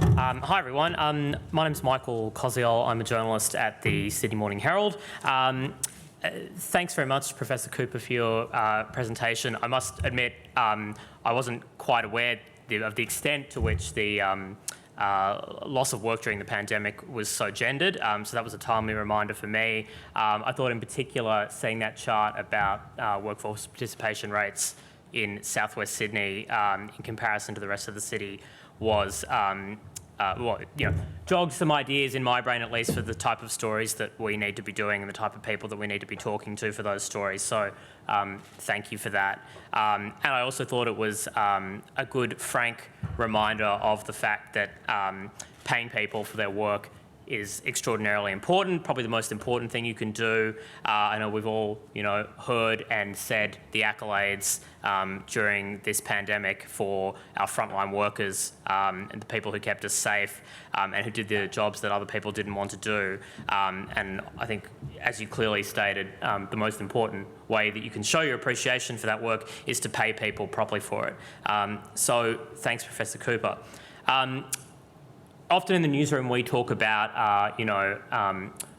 Hi everyone, my name's Michael Koziol. I'm a journalist at the Sydney Morning Herald. Thanks very much, Professor Cooper, for your presentation. I must admit I wasn't quite aware of the extent to which the loss of work during the pandemic was so gendered, so that was a timely reminder for me. I thought in particular seeing that chart about workforce participation rates in southwest Sydney in comparison to the rest of the city was, jogged some ideas in my brain at least for the type of stories that we need to be doing and the type of people that we need to be talking to for those stories. So thank you for that. And I also thought it was a good, frank reminder of the fact that paying people for their work is extraordinarily important, probably the most important thing you can do. I know we've all, heard and said the accolades during this pandemic for our frontline workers and the people who kept us safe and who did the jobs that other people didn't want to do. And I think, as you clearly stated, the most important way that you can show your appreciation for that work is to pay people properly for it. So thanks, Professor Cooper. Often in the newsroom we talk about,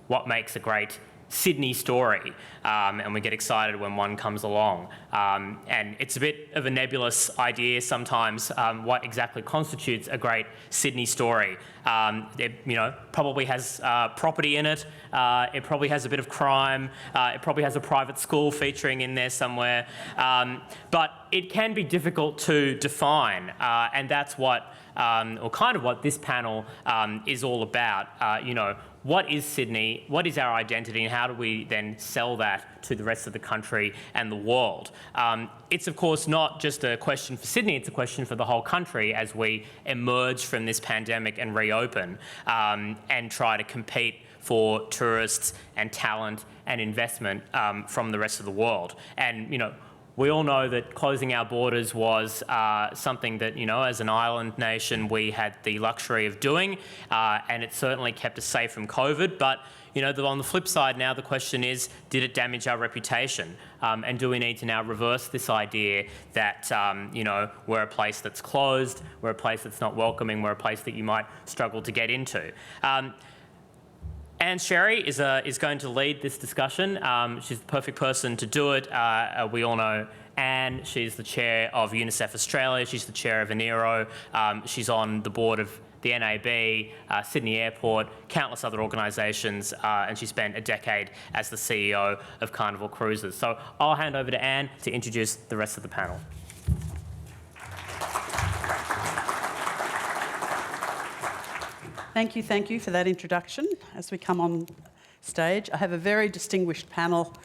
what makes a great Sydney story, and we get excited when one comes along. And it's a bit of a nebulous idea sometimes what exactly constitutes a great Sydney story. It probably has property in it, it probably has a bit of crime, it probably has a private school featuring in there somewhere, but it can be difficult to define, and that's what, or kind of what this panel is all about. What is Sydney, what is our identity, and how do we then sell that to the rest of the country and the world? It's of course not just a question for Sydney, it's a question for the whole country as we emerge from this pandemic and reopen and try to compete for tourists and talent and investment from the rest of the world. And we all know that closing our borders was something that, as an island nation, we had the luxury of doing, and it certainly kept us safe from COVID. But, on the flip side now, the question is, did it damage our reputation? And do we need to now reverse this idea that, we're a place that's closed, we're a place that's not welcoming, we're a place that you might struggle to get into? Anne Sherry is going to lead this discussion. She's the perfect person to do it. We all know Anne. She's the chair of UNICEF Australia. She's the chair of Enero. She's on the board of the NAB, Sydney Airport, countless other organisations, and she spent a decade as the CEO of Carnival Cruises. So I'll hand over to Anne to introduce the rest of the panel. Thank you for that introduction. As we come on stage, I have a very distinguished panel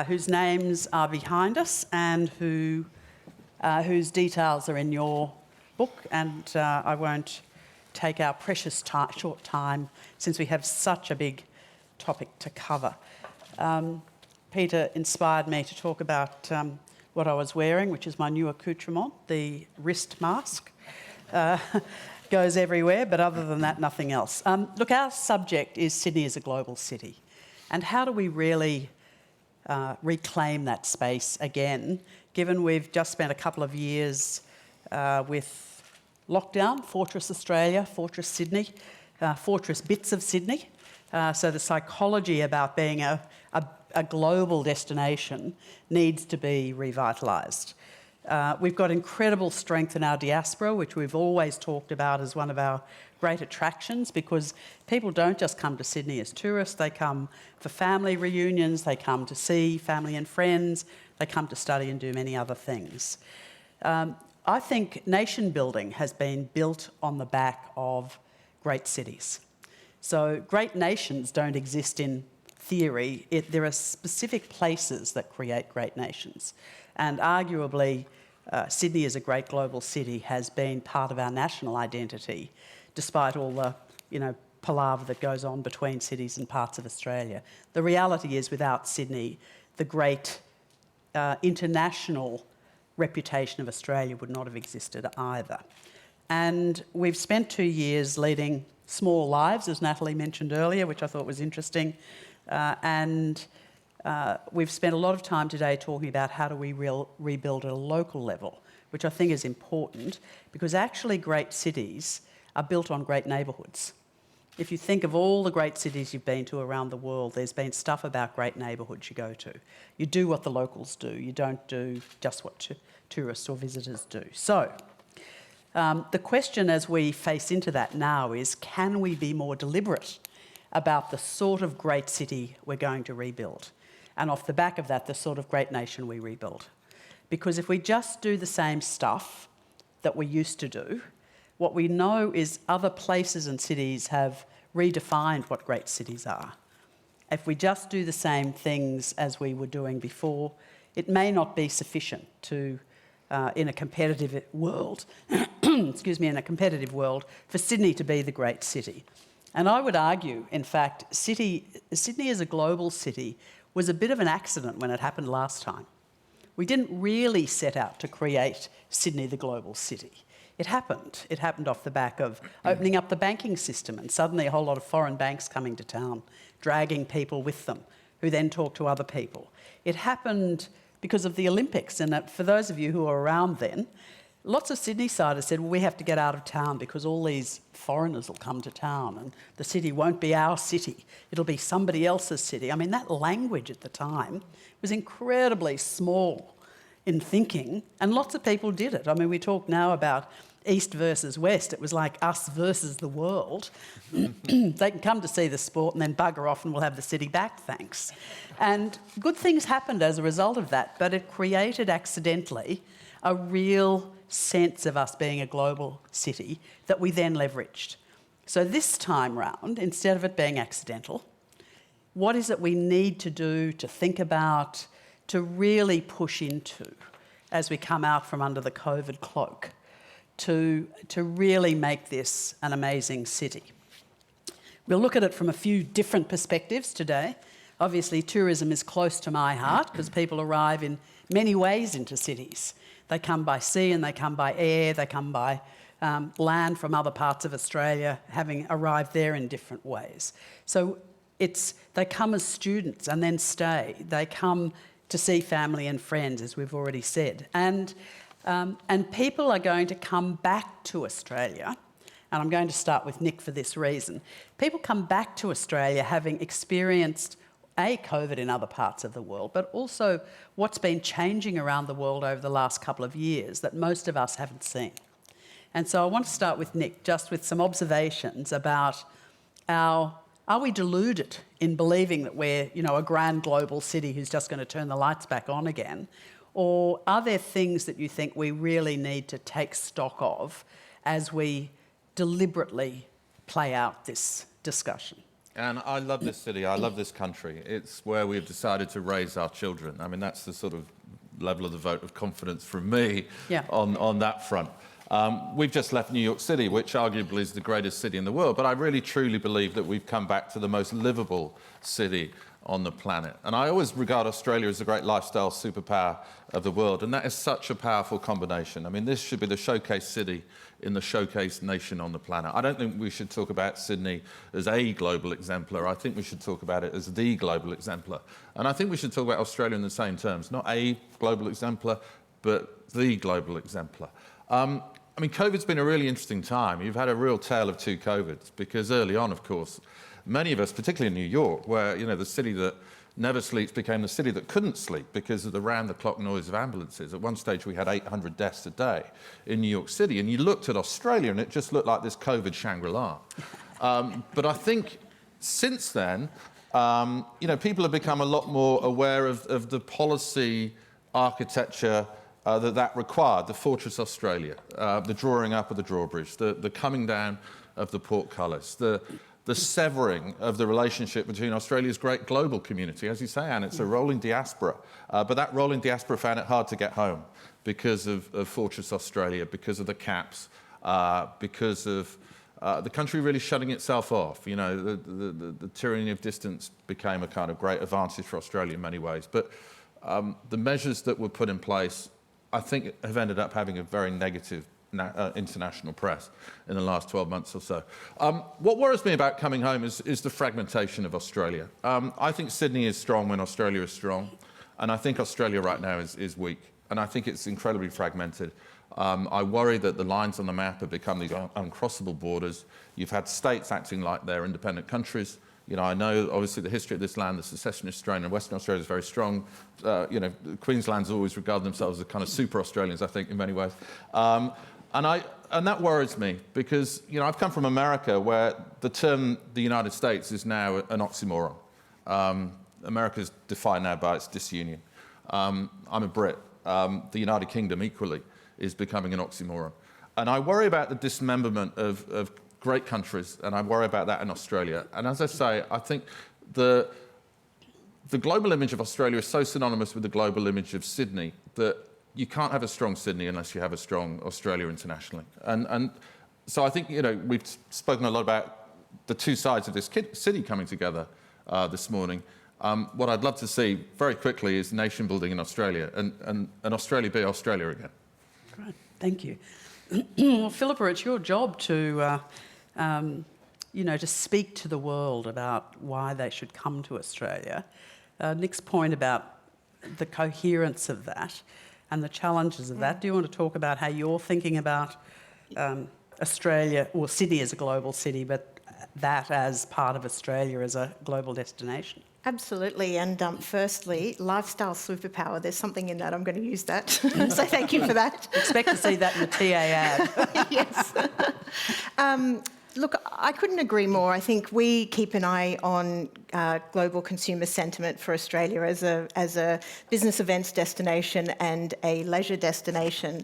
whose names are behind us and whose details are in your book, and I won't take our precious short time since we have such a big topic to cover. Peter inspired me to talk about what I was wearing, which is my new accoutrement, the wrist mask. Goes everywhere, but other than that, nothing else. Look, our subject is Sydney as a global city, and how do we really reclaim that space again, given we've just spent a couple of years with lockdown, Fortress Australia, Fortress Sydney, Fortress bits of Sydney. So the psychology about being a global destination needs to be revitalised. We've got incredible strength in our diaspora, which we've always talked about as one of our great attractions, because people don't just come to Sydney as tourists, they come for family reunions, they come to see family and friends, they come to study and do many other things. I think nation building has been built on the back of great cities. So great nations don't exist in theory, there are specific places that create great nations. And arguably, Sydney as a great global city has been part of our national identity, despite all the, palaver that goes on between cities and parts of Australia. The reality is, without Sydney, the great international reputation of Australia would not have existed either. And we've spent 2 years leading small lives, as Natalie mentioned earlier, which I thought was interesting, we've spent a lot of time today talking about how do we rebuild at a local level, which I think is important, because actually great cities are built on great neighbourhoods. If you think of all the great cities you've been to around the world, there's been stuff about great neighbourhoods you go to. You do what the locals do. You don't do just what tourists or visitors do. So the question as we face into that now is, can we be more deliberate about the sort of great city we're going to rebuild? And off the back of that, the sort of great nation we rebuild. Because if we just do the same stuff that we used to do, what we know is other places and cities have redefined what great cities are. If we just do the same things as we were doing before, it may not be sufficient to, in a competitive world, in a competitive world, for Sydney to be the great city. And I would argue, in fact, Sydney as a global city was a bit of an accident when it happened last time. We didn't really set out to create Sydney the global city. It happened. It happened off the back of opening up the banking system and suddenly a whole lot of foreign banks coming to town, dragging people with them, who then talk to other people. It happened because of the Olympics, and for those of you who were around then, lots of Sydney-siders said, well, we have to get out of town because all these foreigners will come to town and the city won't be our city. It'll be somebody else's city. I mean, that language at the time was incredibly small in thinking, and lots of people did it. I mean, we talk now about East versus West. It was like us versus the world. They can come to see the sport and then bugger off and we'll have the city back, thanks. And good things happened as a result of that, but it created accidentally a real sense of us being a global city that we then leveraged. So this time round, instead of it being accidental, what is it we need to do, to think about, to really push into as we come out from under the COVID cloak, to really make this an amazing city? We'll look at it from a few different perspectives today. Obviously, tourism is close to my heart because people arrive in many ways into cities. They come by sea and they come by air, they come by land from other parts of Australia, having arrived there in different ways. So they come as students and then stay. They come to see family and friends, as we've already said. And people are going to come back to Australia, and I'm going to start with Nick for this reason. People come back to Australia having experienced COVID in other parts of the world, but also what's been changing around the world over the last couple of years that most of us haven't seen. And so I want to start with Nick, just with some observations about are we deluded in believing that we're, a grand global city who's just going to turn the lights back on again? Or are there things that you think we really need to take stock of as we deliberately play out this discussion? And I love this city, I love this country. It's where we've decided to raise our children. I mean, that's the sort of level of the vote of confidence from me on that front. We've just left New York City, which arguably is the greatest city in the world, but I really truly believe that we've come back to the most livable city on the planet. And I always regard Australia as the great lifestyle superpower of the world, and that is such a powerful combination. I mean, this should be the showcase city in the showcase nation on the planet. I don't think we should talk about Sydney as a global exemplar. I think we should talk about it as the global exemplar. And I think we should talk about Australia in the same terms, not a global exemplar, but the global exemplar. I mean, COVID's been a really interesting time. You've had a real tale of two COVIDs, because early on, of course, many of us, particularly in New York, where, the city that never sleeps became the city that couldn't sleep because of the round-the-clock noise of ambulances. At one stage, we had 800 deaths a day in New York City, and you looked at Australia, and it just looked like this COVID Shangri-La. But I think since then, people have become a lot more aware of the policy architecture that required, the Fortress Australia, the drawing up of the drawbridge, the coming down of the portcullis, the severing of the relationship between Australia's great global community. As you say, Anne, it's a rolling diaspora, but that rolling diaspora found it hard to get home because of Fortress Australia, because of the caps, because of the country really shutting itself off. The tyranny of distance became a kind of great advantage for Australia in many ways. But the measures that were put in place, I think, have ended up having a very negative international press in the last 12 months or so. What worries me about coming home is the fragmentation of Australia. I think Sydney is strong when Australia is strong, and I think Australia right now is weak, and I think it's incredibly fragmented. I worry that the lines on the map have become these uncrossable borders. You've had states acting like they're independent countries. You know, I know, obviously, the history of this land, the secessionist strain in Western Australia is very strong. You know, Queensland's always regarded themselves as kind of super Australians, I think, in many ways. And that worries me because, you know, I've come from America where the term the United States is now an oxymoron. America's defined now by its disunion. I'm a Brit. The United Kingdom equally is becoming an oxymoron. And I worry about the dismemberment of great countries, and I worry about that in Australia. And as I say, I think the global image of Australia is so synonymous with the global image of Sydney that you can't have a strong Sydney unless you have a strong Australia internationally. And so I think, you know, we've spoken a lot about the two sides of this city coming together this morning. What I'd love to see very quickly is nation building in Australia and Australia be Australia again. Great, thank you. Well, Philippa, it's your job to, you know, to speak to the world about why they should come to Australia. Nick's point about the coherence of that and the challenges of that. Do you want to talk about how you're thinking about Australia, or Sydney as a global city, but that as part of Australia as a global destination? Absolutely. And firstly, lifestyle superpower. There's something in that. I'm going to use that. So thank you for that. Expect to see that in the TA ad. Yes. Look, I couldn't agree more. I think we keep an eye on global consumer sentiment for Australia as a business events destination and a leisure destination.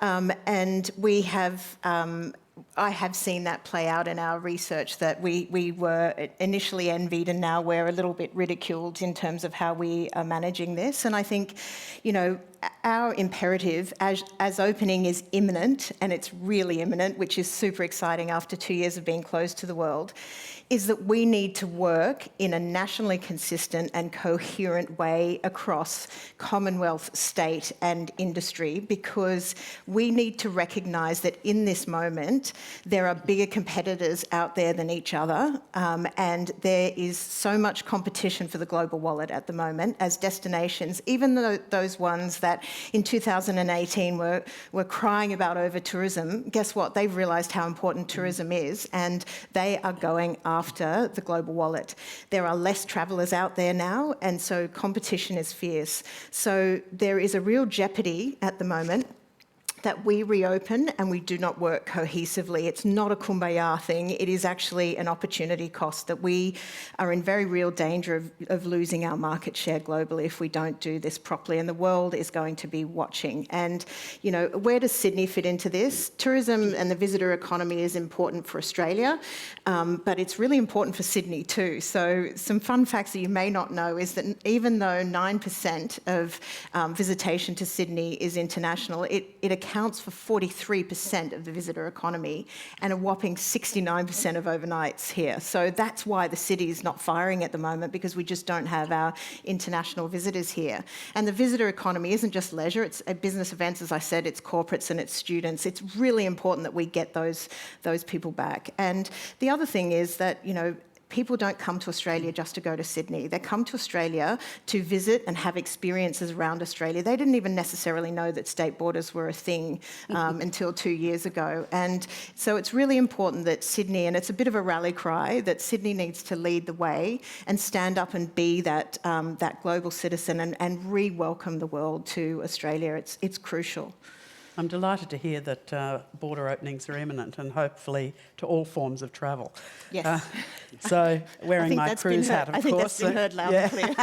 And we have... I have seen that play out in our research, that we were initially envied and now we're a little bit ridiculed in terms of how we are managing this. And I think, you know, our imperative as opening is imminent, and it's really imminent, which is super exciting after 2 years of being closed to the world, is that we need to work in a nationally consistent and coherent way across Commonwealth, state and industry, because we need to recognise that in this moment there are bigger competitors out there than each other, and there is so much competition for the global wallet at the moment as destinations, even though those ones that in 2018 were crying about over-tourism. Guess what? They've realised how important tourism is, and they are going after the global wallet. There are less travellers out there now, and so competition is fierce. So there is a real jeopardy at the moment that we reopen and we do not work cohesively. It's not a kumbaya thing. It is actually an opportunity cost that we are in very real danger of losing our market share globally if we don't do this properly, and the world is going to be watching. And, you know, where does Sydney fit into this? Tourism and the visitor economy is important for Australia, but it's really important for Sydney too. So some fun facts that you may not know is that even though 9% of visitation to Sydney is international, it accounts for 43% of the visitor economy and a whopping 69% of overnights here. So that's why the city is not firing at the moment, because we just don't have our international visitors here. And the visitor economy isn't just leisure, it's business events, as I said, it's corporates and it's students. It's really important that we get those people back. And the other thing is that, you know, people don't come to Australia just to go to Sydney. They come to Australia to visit and have experiences around Australia. They didn't even necessarily know that state borders were a thing until 2 years ago. And so it's really important that Sydney, and it's a bit of a rally cry, that Sydney needs to lead the way and stand up and be that global citizen and re-welcome the world to Australia. It's crucial. I'm delighted to hear that border openings are imminent, and hopefully to all forms of travel. Yes. So wearing my cruise hat, of course. I think that's been heard loud and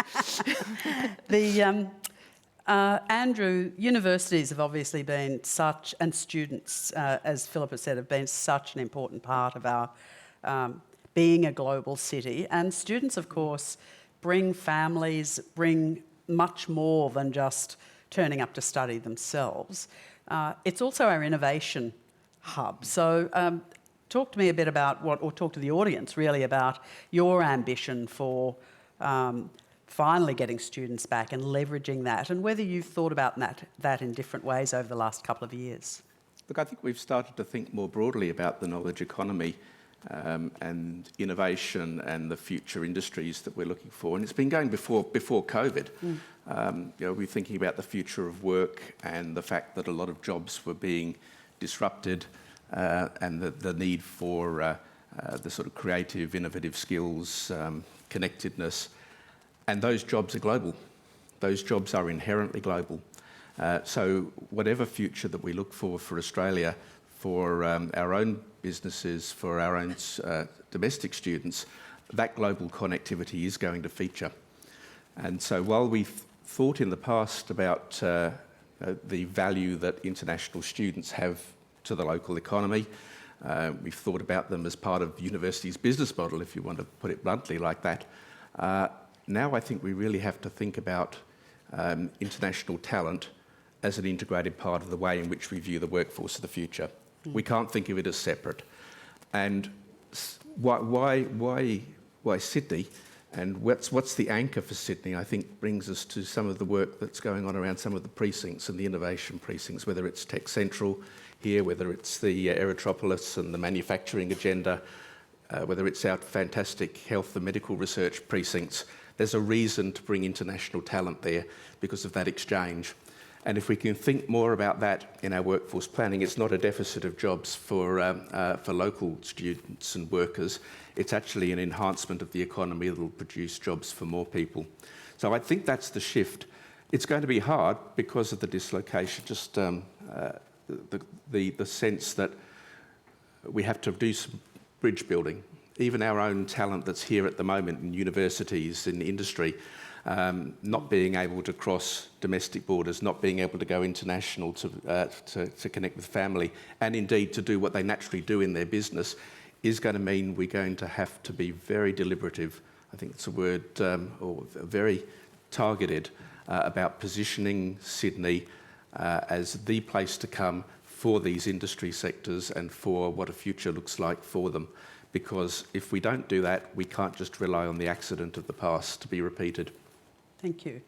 clear. Andrew, universities have obviously been such, and students, as Philippa said, have been such an important part of our being a global city. And students, of course, bring families, bring much more than just turning up to study themselves. It's also our innovation hub. So talk to me a bit about or talk to the audience really about your ambition for finally getting students back and leveraging that, and whether you've thought about that in different ways over the last couple of years. Look, I think we've started to think more broadly about the knowledge economy and innovation and the future industries that we're looking for. And it's been going before COVID. We're thinking about the future of work and the fact that a lot of jobs were being disrupted, and the need for the sort of creative, innovative skills, connectedness. And those jobs are global. Those jobs are inherently global. So whatever future that we look for Australia, for our own businesses, for our own domestic students, that global connectivity is going to feature. And so while we've thought in the past about the value that international students have to the local economy, we've thought about them as part of the university's business model, if you want to put it bluntly like that. Now I think we really have to think about international talent as an integrated part of the way in which we view the workforce of the future. We can't think of it as separate. And why Sydney? And what's the anchor for Sydney, I think, brings us to some of the work that's going on around some of the precincts and the innovation precincts, whether it's Tech Central here, whether it's the Aerotropolis and the manufacturing agenda, whether it's our fantastic health and medical research precincts. There's a reason to bring international talent there because of that exchange. And if we can think more about that in our workforce planning, it's not a deficit of jobs for local students and workers. It's actually an enhancement of the economy that will produce jobs for more people. So I think that's the shift. It's going to be hard because of the dislocation, just the sense that we have to do some bridge building. Even our own talent that's here at the moment in universities, in industry, not being able to cross domestic borders, not being able to go international to connect with family, and indeed to do what they naturally do in their business, is going to mean we're going to have to be very deliberative, I think it's a word, or very targeted about positioning Sydney as the place to come for these industry sectors and for what a future looks like for them. Because if we don't do that, we can't just rely on the accident of the past to be repeated. Thank you.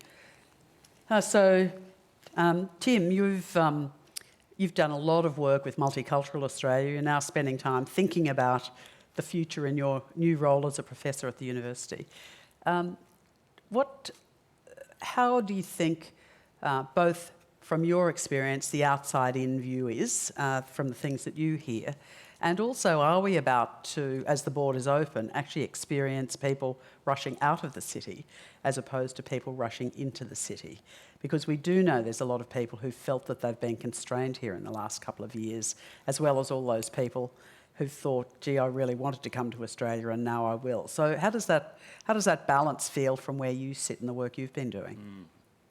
Tim, you've done a lot of work with Multicultural Australia. You're now spending time thinking about the future in your new role as a professor at the university. How do you think, both from your experience, the outside-in view is, from the things that you hear, and also are we about to, as the borders open, actually experience people rushing out of the city as opposed to people rushing into the city? Because we do know there's a lot of people who felt that they've been constrained here in the last couple of years, as well as all those people who thought, gee, I really wanted to come to Australia and now I will. So how does that balance feel from where you sit in the work you've been doing?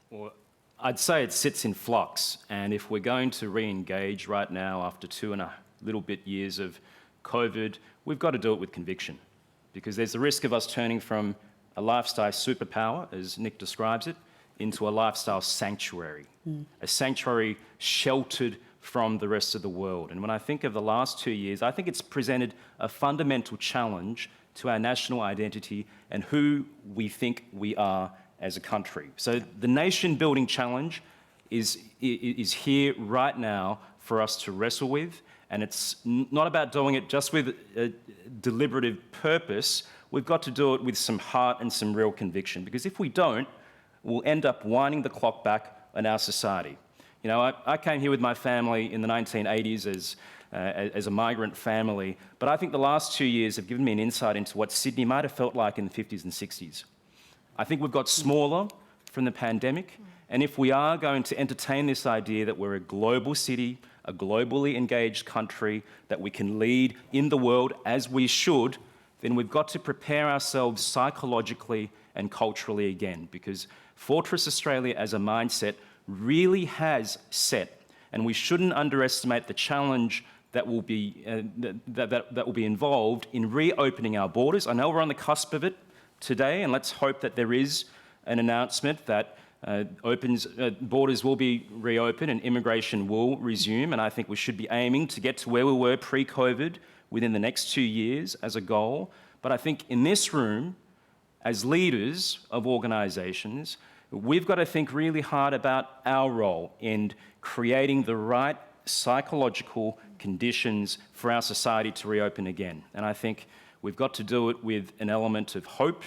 Well, I'd say it sits in flux, and if we're going to re-engage right now after 2.5 little bit years of COVID, we've got to do it with conviction, because there's the risk of us turning from a lifestyle superpower, as Nick describes it, into a lifestyle sanctuary, a sanctuary sheltered from the rest of the world. And when I think of the last 2 years, I think it's presented a fundamental challenge to our national identity and who we think we are as a country. So the nation-building challenge is here right now for us to wrestle with, and it's not about doing it just with a deliberative purpose. We've got to do it with some heart and some real conviction, because if we don't, we'll end up winding the clock back on our society. You know, I came here with my family in the 1980s as a migrant family, but I think the last 2 years have given me an insight into what Sydney might have felt like in the 50s and 60s. I think we've got smaller from the pandemic, and if we are going to entertain this idea that we're a global city, a globally engaged country, that we can lead in the world as we should, then we've got to prepare ourselves psychologically and culturally again, because Fortress Australia as a mindset really has set, and we shouldn't underestimate the challenge that will be that will be involved in reopening our borders. I know we're on the cusp of it today, and let's hope that there is an announcement that borders will be reopened and immigration will resume, and I think we should be aiming to get to where we were pre-COVID within the next 2 years as a goal. But I think in this room, as leaders of organisations, we've got to think really hard about our role in creating the right psychological conditions for our society to reopen again. And I think we've got to do it with an element of hope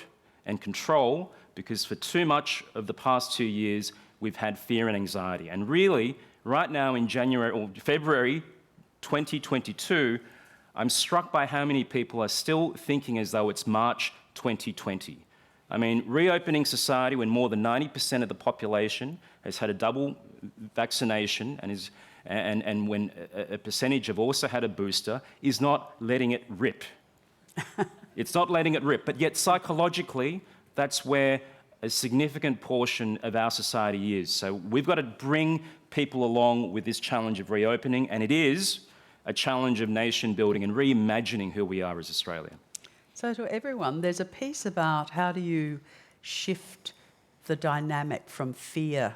and control, because for too much of the past 2 years, we've had fear and anxiety. And really, right now in January or February 2022, I'm struck by how many people are still thinking as though it's March 2020. I mean, reopening society when more than 90% of the population has had a double vaccination and when a percentage have also had a booster is not letting it rip. It's not letting it rip, but yet psychologically, that's where a significant portion of our society is. So we've got to bring people along with this challenge of reopening, and it is a challenge of nation building and reimagining who we are as Australia. So to everyone, there's a piece about how do you shift the dynamic from fear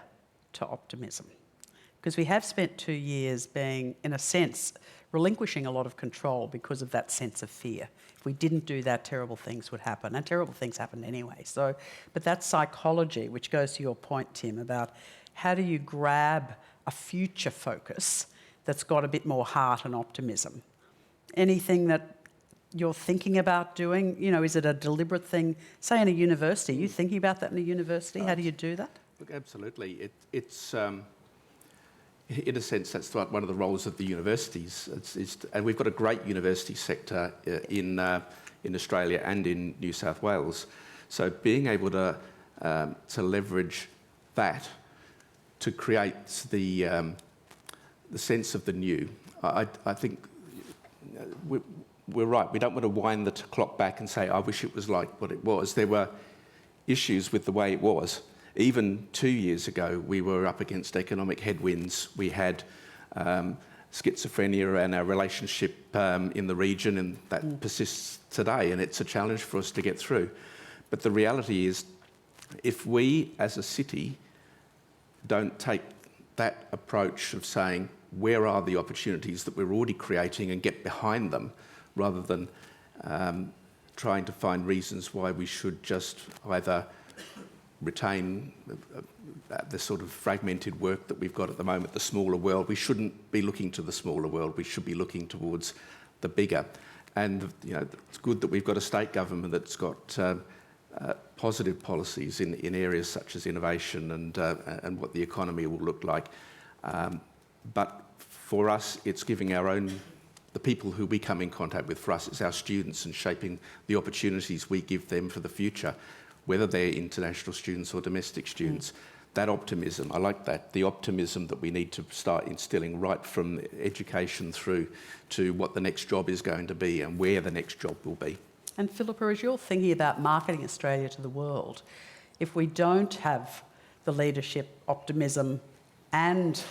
to optimism. Because we have spent 2 years being, in a sense, relinquishing a lot of control because of that sense of fear. If we didn't do that, terrible things would happen, and terrible things happened anyway. So, but that psychology, which goes to your point, Tim, about how do you grab a future focus that's got a bit more heart and optimism? Anything that you're thinking about doing? You know, is it a deliberate thing? Say in a university, are you thinking about that in a university? How do you do that? Look, absolutely. It's in a sense, that's one of the roles of the universities. And we've got a great university sector in Australia and in New South Wales. So being able to leverage that to create the sense of the new, I think we're right. We don't want to wind the clock back and say, I wish it was like what it was. There were issues with the way it was. Even 2 years ago, we were up against economic headwinds. We had schizophrenia and our relationship in the region, and that persists today, and it's a challenge for us to get through. But the reality is, if we as a city don't take that approach of saying, where are the opportunities that we're already creating and get behind them, rather than trying to find reasons why we should just either retain the sort of fragmented work that we've got at the moment, the smaller world. We shouldn't be looking to the smaller world. We should be looking towards the bigger. And you know, it's good that we've got a state government that's got positive policies in areas such as innovation and what the economy will look like. But for us, it's giving the people who we come in contact with, for us, it's our students, and shaping the opportunities we give them for the future, whether they're international students or domestic students. That optimism, I like that, the optimism that we need to start instilling right from education through to what the next job is going to be and where the next job will be. And Philippa, as you're thinking about marketing Australia to the world, if we don't have the leadership, optimism and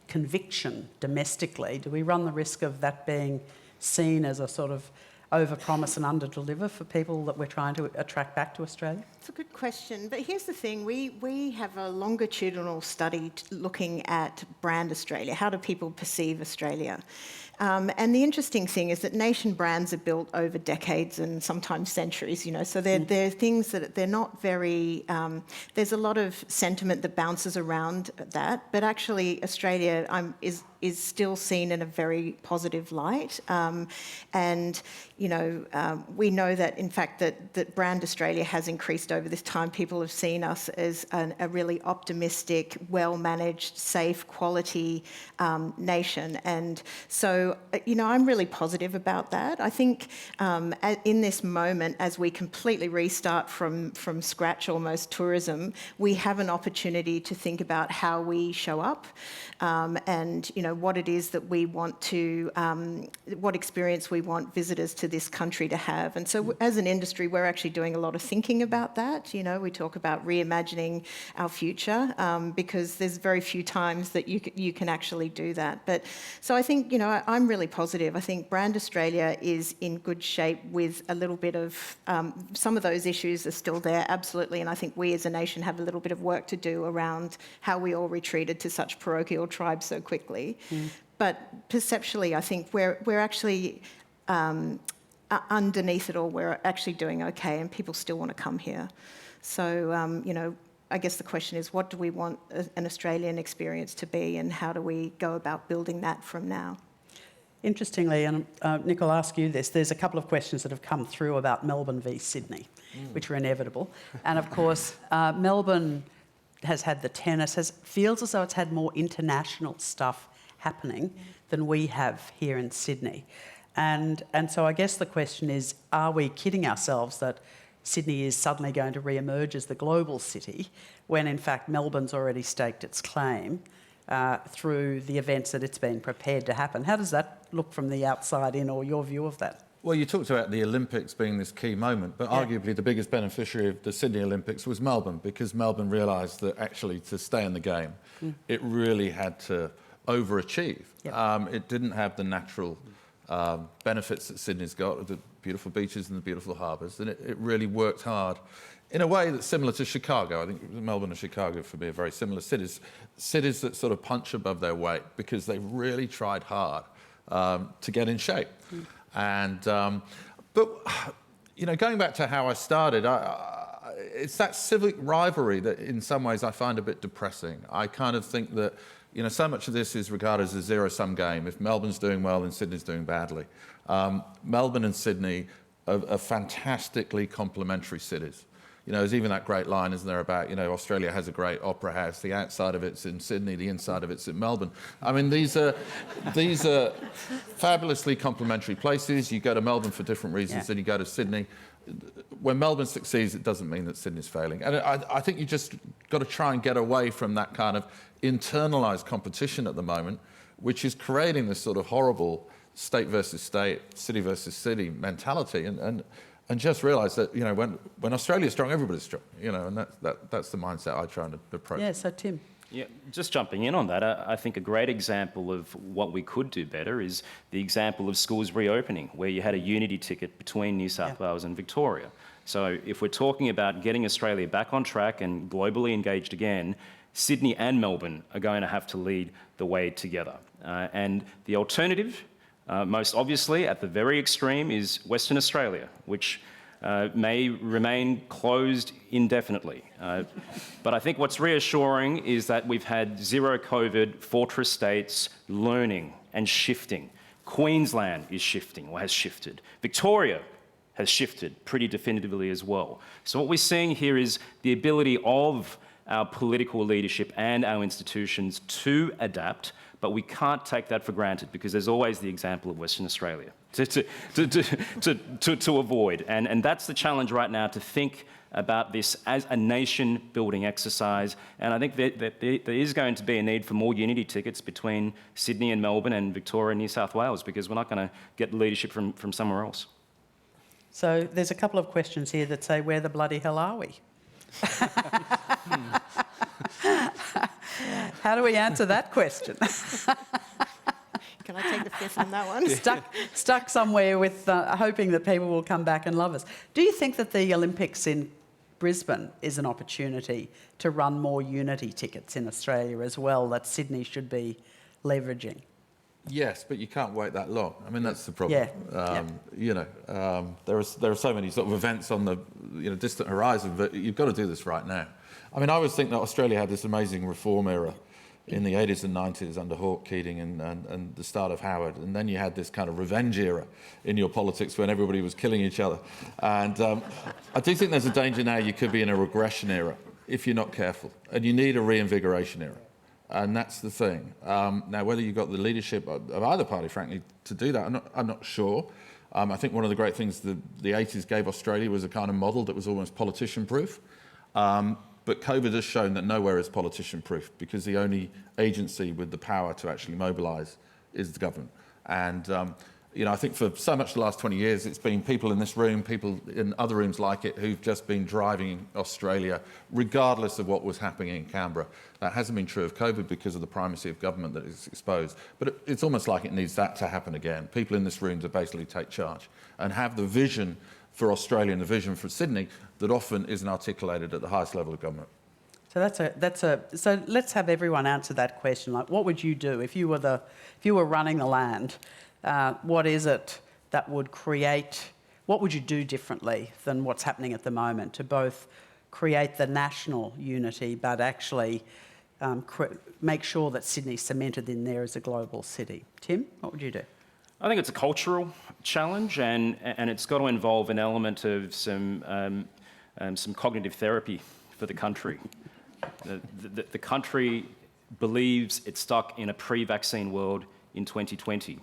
conviction domestically, do we run the risk of that being seen as a sort of overpromise and underdeliver for people that we're trying to attract back to Australia? It's a good question, but here's the thing. We have a longitudinal study looking at brand Australia. How do people perceive Australia? And the interesting thing is that nation brands are built over decades and sometimes centuries, you know, so they're things that they're not very, there's a lot of sentiment that bounces around that, but actually Australia is still seen in a very positive light. And, you know, we know that, in fact, that brand Australia has increased over this time. People have seen us as a really optimistic, well-managed, safe, quality nation. And so, you know, I'm really positive about that. I think in this moment, as we completely restart from scratch almost tourism, we have an opportunity to think about how we show up and, you know, what it is that we want to, what experience we want visitors to this country to have. And so as an industry, we're actually doing a lot of thinking about that. You know, we talk about reimagining our future because there's very few times that you can actually do that. But so I think, you know, I'm really positive. I think brand Australia is in good shape with a little bit of, some of those issues are still there, absolutely. And I think we as a nation have a little bit of work to do around how we all retreated to such parochial tribes so quickly. But perceptually, I think we're actually, underneath it all, we're actually doing okay, and people still want to come here. So, you know, I guess the question is, what do we want an Australian experience to be, and how do we go about building that from now? Interestingly, and Nick, I'll ask you this, there's a couple of questions that have come through about Melbourne v Sydney, which are inevitable. And of course, Melbourne has had the tennis, feels as though it's had more international stuff happening than we have here in Sydney. And so I guess the question is, are we kidding ourselves that Sydney is suddenly going to re-emerge as the global city when in fact Melbourne's already staked its claim through the events that it's been prepared to happen? How does that look from the outside in, or your view of that? Well, you talked about the Olympics being this key moment, but arguably the biggest beneficiary of the Sydney Olympics was Melbourne, because Melbourne realised that actually to stay in the game, it really had to overachieve. It didn't have the natural benefits that Sydney's got, the beautiful beaches and the beautiful harbours, and it really worked hard in a way that's similar to Chicago. I think Melbourne and Chicago, for me, are very similar cities. Cities that sort of punch above their weight because they really tried hard to get in shape. And but you know, going back to how I started, it's that civic rivalry that in some ways I find a bit depressing. I kind of think that, you know, so much of this is regarded as a zero-sum game. If Melbourne's doing well, then Sydney's doing badly. Melbourne and Sydney are fantastically complementary cities. You know, there's even that great line, isn't there, about, you know, Australia has a great opera house. The outside of it's in Sydney, the inside of it's in Melbourne. I mean, these are fabulously complementary places. You go to Melbourne for different reasons than you go to Sydney. When Melbourne succeeds, it doesn't mean that Sydney's failing. And I think you just got to try and get away from that kind of internalised competition at the moment, which is creating this sort of horrible state versus state, city versus city mentality, and just realise that, you know, when Australia's strong, everybody's strong, you know, and that's the mindset I try and approach. Yeah, so Tim. Yeah, just jumping in on that, I think a great example of what we could do better is the example of schools reopening, where you had a unity ticket between New South Wales and Victoria. So if we're talking about getting Australia back on track and globally engaged again, Sydney and Melbourne are going to have to lead the way together. And the alternative, most obviously, at the very extreme, is Western Australia, which may remain closed indefinitely. But I think what's reassuring is that we've had zero COVID, fortress states learning and shifting. Queensland is shifting, or has shifted. Victoria has shifted pretty definitively as well. So what we're seeing here is the ability of our political leadership and our institutions to adapt, but we can't take that for granted, because there's always the example of Western Australia to avoid. And that's the challenge right now, to think about this as a nation-building exercise. And I think that there is going to be a need for more unity tickets between Sydney and Melbourne and Victoria and New South Wales, because we're not going to get leadership from somewhere else. So there's a couple of questions here that say, where the bloody hell are we? How do we answer that question? Can I take the fifth on that one? Stuck somewhere with hoping that people will come back and love us. Do you think that the Olympics in Brisbane is an opportunity to run more unity tickets in Australia as well, that Sydney should be leveraging? Yes, but you can't wait that long. I mean, that's the problem. You know, there are so many sort of events on the distant horizon, but you've got to do this right now. I mean, I always think that Australia had this amazing reform era in the 80s and 90s under Hawke, Keating and the start of Howard. And then you had this kind of revenge era in your politics when everybody was killing each other. And I do think there's a danger now you could be in a regression era if you're not careful. And you need a reinvigoration era. And that's the thing. Now, whether you've got the leadership of either party, frankly, to do that, I'm not sure. I think one of the great things the 80s gave Australia was a kind of model that was almost politician-proof. But COVID has shown that nowhere is politician-proof, because the only agency with the power to actually mobilise is the government. And you know, I think for so much the last 20 years, it's been people in this room, people in other rooms like it, who've just been driving Australia, regardless of what was happening in Canberra. That hasn't been true of COVID because of the primacy of government that is exposed. But it's almost like it needs that to happen again. People in this room to basically take charge and have the vision for Australia and the vision for Sydney that often isn't articulated at the highest level of government. So so let's have everyone answer that question. Like, what would you do if you were running the land? What is it that would create? What would you do differently than what's happening at the moment to both create the national unity, but actually make sure that Sydney's cemented in there as a global city. Tim, what would you do? I think it's a cultural challenge, and it's got to involve an element of some cognitive therapy for the country. The country believes it's stuck in a pre-vaccine world in 2020.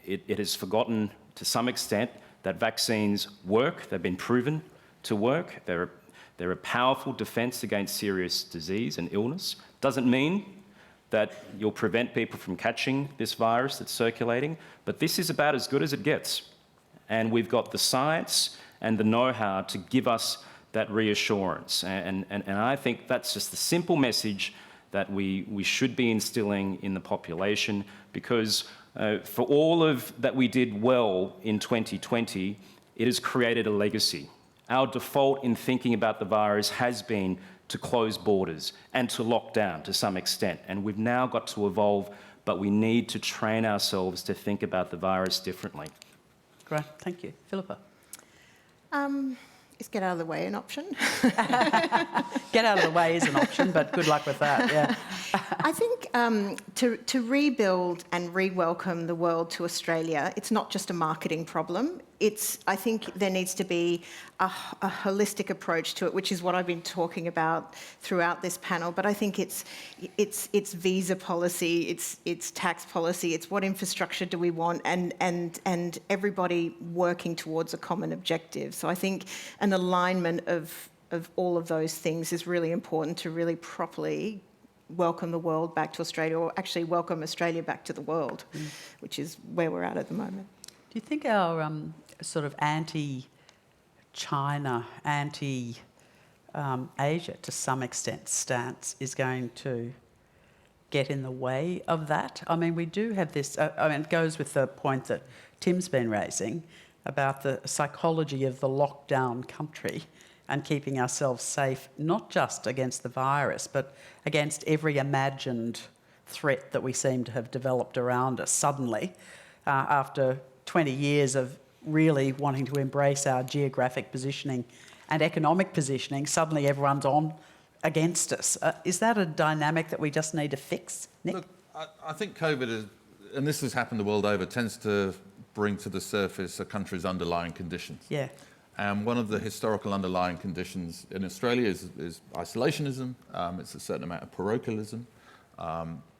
It has forgotten to some extent that vaccines work. They've been proven to work. They're a powerful defence against serious disease and illness. Doesn't mean that you'll prevent people from catching this virus that's circulating, but this is about as good as it gets. And we've got the science and the know-how to give us that reassurance. And I think that's just the simple message that we should be instilling in the population, because for all of that we did well in 2020, it has created a legacy. Our default in thinking about the virus has been to close borders and to lock down to some extent. And we've now got to evolve, but we need to train ourselves to think about the virus differently. Great, thank you. Philippa? Is get out of the way an option? Get out of the way is an option, but good luck with that, yeah. I think to rebuild and re-welcome the world to Australia, it's not just a marketing problem. I think there needs to be a holistic approach to it, which is what I've been talking about throughout this panel. But I think it's visa policy, it's tax policy, it's what infrastructure do we want, and everybody working towards a common objective. So I think an alignment of all of those things is really important to really properly welcome the world back to Australia, or actually welcome Australia back to the world, which is where we're at the moment. Do you think our sort of anti-China, anti-Asia to some extent stance is going to get in the way of that? I mean, we do have this, it goes with the point that Tim's been raising about the psychology of the lockdown country and keeping ourselves safe, not just against the virus, but against every imagined threat that we seem to have developed around us suddenly, after 20 years of really wanting to embrace our geographic positioning and economic positioning, suddenly everyone's on against us. Is that a dynamic that we just need to fix, Nick? Look, I think COVID is, and this has happened the world over, tends to bring to the surface a country's underlying conditions. Yeah. And one of the historical underlying conditions in Australia is isolationism. It's a certain amount of parochialism.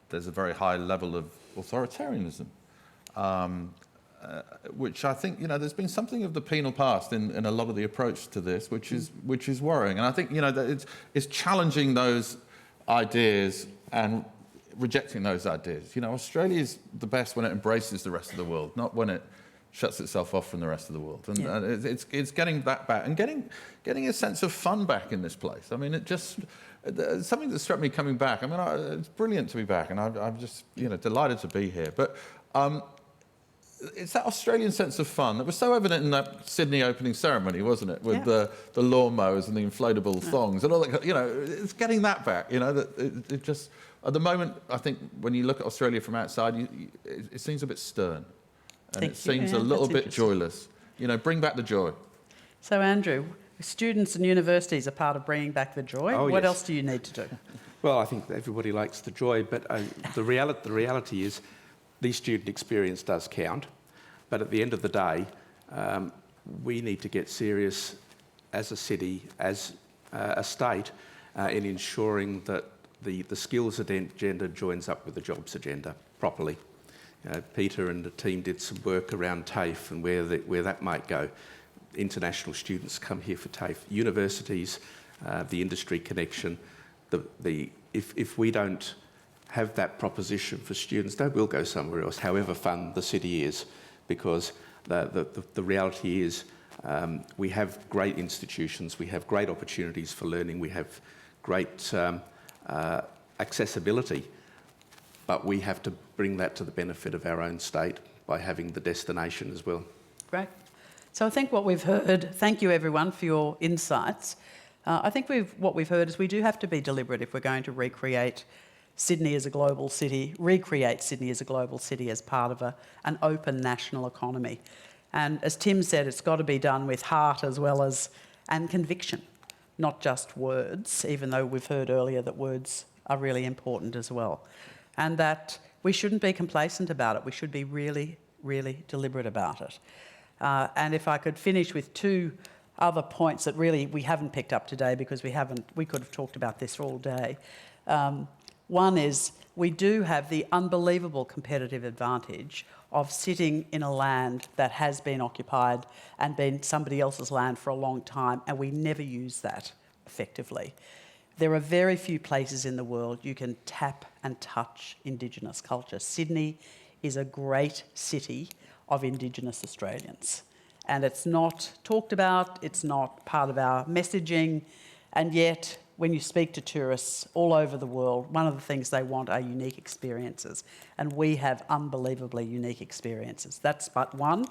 There's a very high level of authoritarianism, which I think, there's been something of the penal past in a lot of the approach to this, which is worrying. And I think, that it's challenging those ideas and rejecting those ideas. Australia is the best when it embraces the rest of the world, not when it shuts itself off from the rest of the world. And it's getting that back and getting a sense of fun back in this place. I mean, something that struck me coming back. I mean, it's brilliant to be back, and I'm just delighted to be here. But it's that Australian sense of fun that was so evident in that Sydney opening ceremony, wasn't it? With the lawnmowers and the inflatable thongs and all that. It's getting that back. It just at the moment, I think when you look at Australia from outside, it seems a bit stern. And it seems a little bit joyless. Bring back the joy. So, Andrew, students and universities are part of bringing back the joy. Oh, what yes. else do you need to do? Well, I think everybody likes the joy, but the reality is the student experience does count. But at the end of the day, we need to get serious as a city, as a state, in ensuring that the skills agenda joins up with the jobs agenda properly. Peter and the team did some work around TAFE and where that might go. International students come here for TAFE. Universities, the industry connection. If we don't have that proposition for students, they will go somewhere else, however fun the city is, because the reality is we have great institutions, we have great opportunities for learning, we have great accessibility. But we have to bring that to the benefit of our own state by having the destination as well. Great. So I think what we've heard, thank you everyone for your insights. I think what we've heard is we do have to be deliberate if we're going to recreate Sydney as a global city, recreate Sydney as a global city as part of an open national economy. And as Tim said, it's got to be done with heart as well as and conviction. not just words, even though we've heard earlier that words are really important as well. And that we shouldn't be complacent about it. We should be really, really deliberate about it. And if I could finish with two other points that really we haven't picked up today because we could have talked about this all day. One is we do have the unbelievable competitive advantage of sitting in a land that has been occupied and been somebody else's land for a long time, and we never use that effectively. There are very few places in the world you can tap and touch Indigenous culture. Sydney is a great city of Indigenous Australians, and it's not talked about, it's not part of our messaging, and yet when you speak to tourists all over the world, one of the things they want are unique experiences, and we have unbelievably unique experiences. That's but one.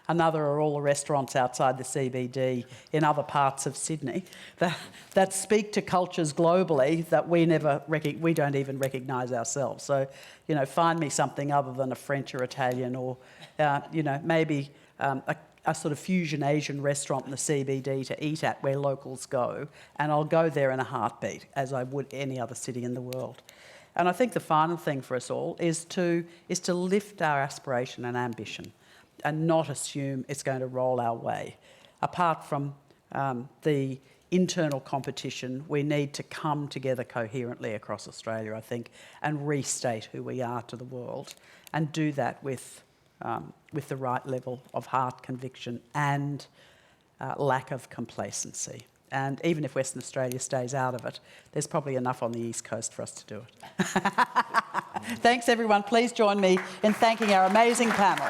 Another are all the restaurants outside the CBD in other parts of Sydney that speak to cultures globally that we don't even recognise ourselves. So, you know, find me something other than a French or Italian or, you know, maybe a sort of fusion Asian restaurant in the CBD to eat at where locals go, and I'll go there in a heartbeat, as I would any other city in the world. And I think the final thing for us all is to lift our aspiration and ambition and not assume it's going to roll our way. Apart from the internal competition, we need to come together coherently across Australia, I think, and restate who we are to the world, and do that with the right level of heart, conviction and lack of complacency. And even if Western Australia stays out of it, there's probably enough on the East Coast for us to do it. Thanks, everyone. Please join me in thanking our amazing panel.